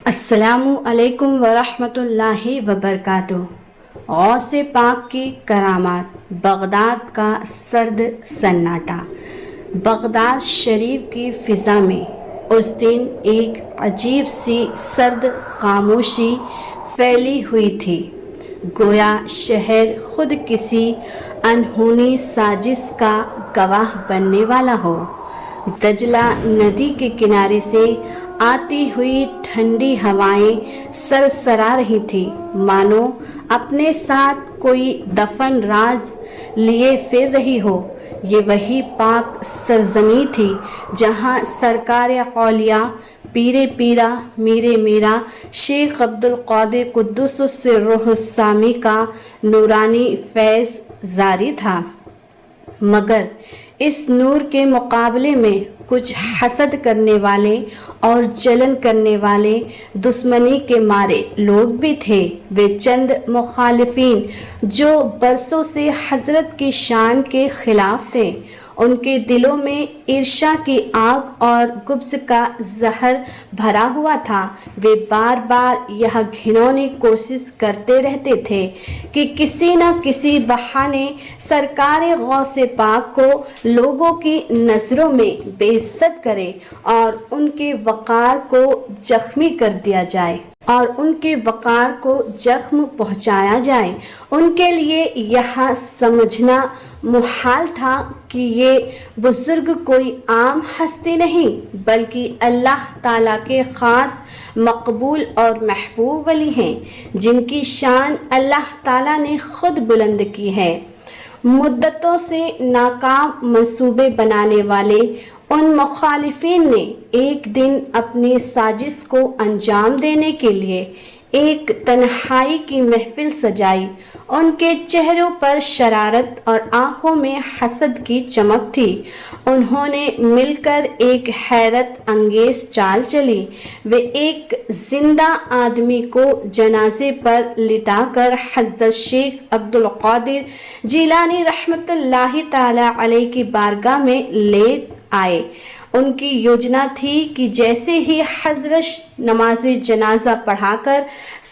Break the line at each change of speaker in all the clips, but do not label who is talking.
السلام علیکم ورحمۃ اللہ وبرکاتہ۔ غوث پاک کی کرامات، بغداد کا سرد سناٹا۔ بغداد شریف کی فضا میں اس دن ایک عجیب سی سرد خاموشی پھیلی ہوئی تھی، گویا شہر خود کسی انہونی سازش کا گواہ بننے والا ہو۔ دجلہ ندی کے کنارے سے آتی ہوئی ٹھنڈی ہوائیں سرسرا رہی تھیں، مانو اپنے ساتھ کوئی دفن راز لیے پھر رہی ہو۔ یہ وہی پاک سرزمین تھی جہاں سرکار اولیاء پیر پیرا میر میرا شیخ عبدالقادر قدس سرہ السامی کا نورانی فیض جاری تھا، مگر اس نور کے مقابلے میں کچھ حسد کرنے والے اور جلن کرنے والے دشمنی کے مارے لوگ بھی تھے۔ وہ چند مخالفین جو برسوں سے حضرت کی شان کے خلاف تھے، ان کے دلوں میں عرشا کی آگ اور غبض کا زہر بھرا ہوا تھا۔ وہ بار بار یہ گھنونی کوشش کرتے رہتے تھے کہ کسی نہ کسی بہانے سرکار غوث پاک کو لوگوں کی نظروں میں بے عزت کرے اور ان کے وقار کو زخمی کر دیا جائے اور ان کے وقار کو زخم پہنچایا جائے۔ ان کے لیے یہ سمجھنا محال تھا کہ یہ بزرگ کوئی عام ہستی نہیں، بلکہ اللہ تعالیٰ کے خاص مقبول اور محبوب ولی ہیں، جن کی شان اللہ تعالیٰ نے خود بلند کی ہے۔ مدتوں سے ناکام منصوبے بنانے والے ان مخالفین نے ایک دن اپنی سازش کو انجام دینے کے لیے ایک تنہائی کی محفل سجائی۔ ان کے چہروں پر شرارت اور آنکھوں میں حسد کی چمک تھی۔ انہوں نے مل کر ایک حیرت انگیز چال چلی۔ وہ ایک زندہ آدمی کو جنازے پر لٹا کر حضرت شیخ عبدالقادر جیلانی رحمۃ اللہ تعالی علیہ کی بارگاہ میں لے آئے۔ ان کی یوجنا تھی کہ جیسے ہی حضرت نماز جنازہ پڑھا کر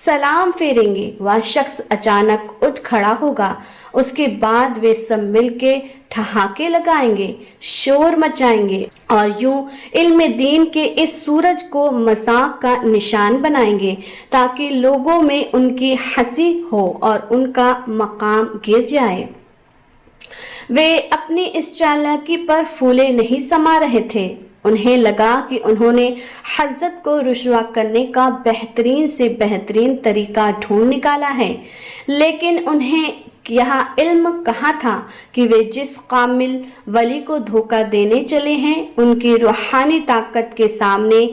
سلام پھیریں گے، وہ شخص اچانک اٹھ کھڑا ہوگا۔ اس کے بعد وہ سب مل کے ٹھہاکے لگائیں گے، شور مچائیں گے اور یوں علم دین کے اس سورج کو مذاق کا نشان بنائیں گے تاکہ لوگوں میں ان کی ہنسی ہو اور ان کا مقام گر جائے۔ وہ اپنی اس چالاکی پر پھولے نہیں سما رہے تھے۔ انہیں لگا کہ انہوں نے حضرت کو رسوا کرنے کا بہترین سے بہترین طریقہ ڈھونڈ نکالا ہے، لیکن انہیں یہ علم کہاں تھا کہ وہ جس کامل ولی کو دھوکہ دینے چلے ہیں، ان کی روحانی طاقت کے سامنے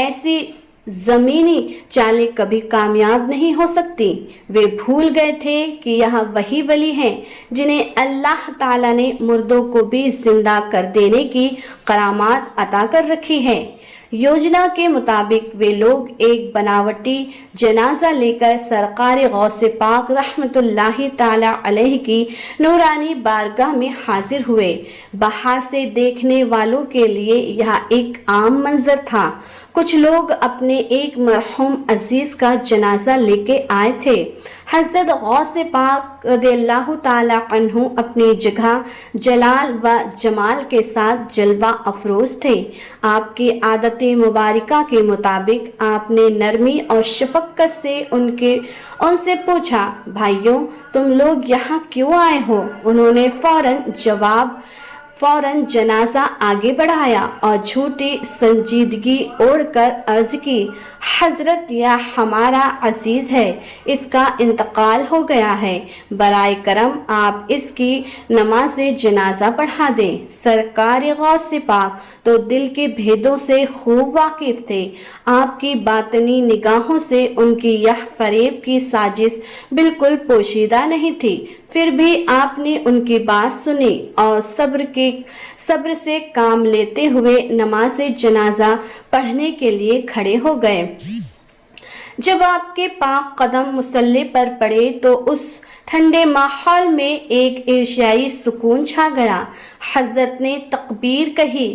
ایسی زمینی چالیں کبھی کامیاب نہیں ہو سکتی۔ وہ بھول گئے تھے کہ یہ وہی ولی ہیں جنہیں اللہ تعالیٰ نے مردوں کو بھی زندہ کر دینے کی کرامات عطا کر رکھی ہے۔ یوجنا کے مطابق وہ لوگ ایک بناوٹی جنازہ لے کر سرکار غوث پاک رحمۃ اللہ تعالی علیہ کی نورانی بارگاہ میں حاضر ہوئے۔ باہر سے دیکھنے والوں کے لیے یہ ایک عام منظر تھا۔ کچھ لوگ اپنے ایک مرحوم عزیز کا جنازہ لے کے آئے تھے۔ حضرت غوث پاک رضی اللہ تعالی عنہ اپنی جگہ جلال و جمال کے ساتھ جلوہ افروز تھے۔ آپ کی عادت مبارکہ کے مطابق آپ نے نرمی اور شفقت سے ان سے پوچھا، بھائیوں تم لوگ یہاں کیوں آئے ہو؟ انہوں نے فوراً جنازہ آگے بڑھایا اور جھوٹی سنجیدگی اوڑھ کر عرض کی، حضرت یہ ہمارا عزیز ہے، اس کا انتقال ہو گیا ہے، برائے کرم آپ اس کی نماز جنازہ پڑھا دیں۔ سرکار غوث پاک تو دل کے بھیدوں سے خوب واقف تھے۔ آپ کی باطنی نگاہوں سے ان کی یہ فریب کی سازش بالکل پوشیدہ نہیں تھی، پھر بھی آپ نے ان کی بات سنی اور صبر سے کام لیتے ہوئے نماز جنازہ پڑھنے کے لیے کھڑے ہو گئے۔ جب آپ کے پاک قدم مصلی پر پڑے تو اس ٹھنڈے ماحول میں ایک عرشائی سکون چھا گیا۔ حضرت نے تکبیر کہی،